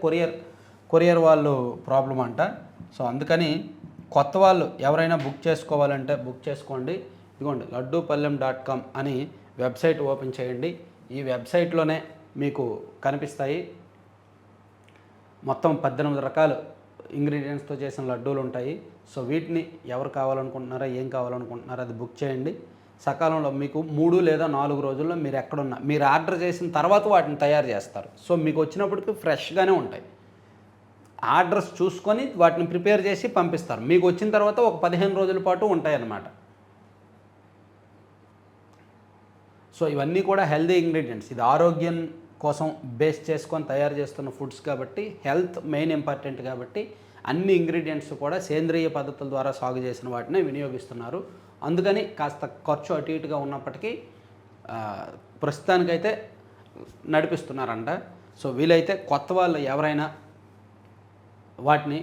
కొరియర్ వాళ్ళు ప్రాబ్లం అంట. సో అందుకని కొత్త వాళ్ళు ఎవరైనా బుక్ చేసుకోవాలంటే బుక్ చేసుకోండి. ఇదిగోండి laddupallem.com అని వెబ్సైట్ ఓపెన్ చేయండి. ఈ వెబ్సైట్లోనే మీకు కనిపిస్తాయి మొత్తం 18 రకాల ఇంగ్రీడియంట్స్తో చేసిన లడ్డూలు ఉంటాయి. సో వీటిని ఎవరు కావాలనుకుంటున్నారో ఏం కావాలనుకుంటున్నారో అది బుక్ చేయండి. సకాలంలో మీకు 3 లేదా 4 రోజుల్లో మీరు ఎక్కడున్నా మీరు ఆర్డర్ చేసిన తర్వాత వాటిని తయారు చేస్తారు. సో మీకు వచ్చినప్పటికి ఫ్రెష్గానే ఉంటాయి. ఆర్డర్స్ చూసుకొని వాటిని ప్రిపేర్ చేసి పంపిస్తారు. మీకు వచ్చిన తర్వాత ఒక 15 రోజుల పాటు ఉంటాయన్నమాట. సో ఇవన్నీ కూడా హెల్దీ ఇంగ్రీడియంట్స్. ఇది ఆరోగ్యం కోసం బేస్ చేసుకొని తయారు చేస్తున్న ఫుడ్స్ కాబట్టి హెల్త్ మెయిన్ ఇంపార్టెంట్ కాబట్టి అన్ని ఇంగ్రీడియంట్స్ కూడా సేంద్రియ పద్ధతుల ద్వారా సాగు చేసిన వాటినే వినియోగిస్తున్నారు. అందుకని కాస్త ఖర్చు అటు ఇటుగా ఉన్నప్పటికీ ప్రస్తుతానికైతే నడిపిస్తున్నారంట. సో వీలైతే కొత్త వాళ్ళు ఎవరైనా వాటిని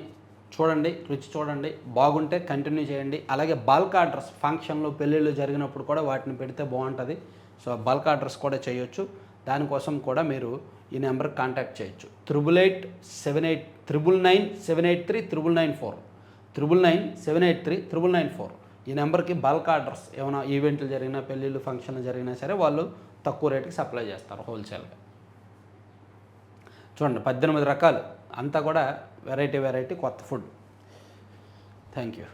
చూడండి, రుచి చూడండి, బాగుంటే కంటిన్యూ చేయండి. అలాగే బల్క్ ఆర్డర్స్ ఫంక్షన్లు పెళ్ళిళ్ళు జరిగినప్పుడు కూడా వాటిని పెడితే బాగుంటుంది. సో బల్క్ ఆర్డర్స్ కూడా చేయొచ్చు. దానికోసం కూడా మీరు ఈ నెంబర్కి కాంటాక్ట్ చేయొచ్చు. 88878997839994 9997839994 ఈ నెంబర్కి బల్క్ ఆర్డర్స్ ఏమైనా ఈవెంట్లు జరిగినా పెళ్ళిళ్ళు ఫంక్షన్లు జరిగినా సరే వాళ్ళు తక్కువ రేటుకి సప్లై చేస్తారు హోల్సేల్గా. చూడండి 18 రకాలు అంతా కూడా వెరైటీ కొత్త ఫుడ్. Thank you.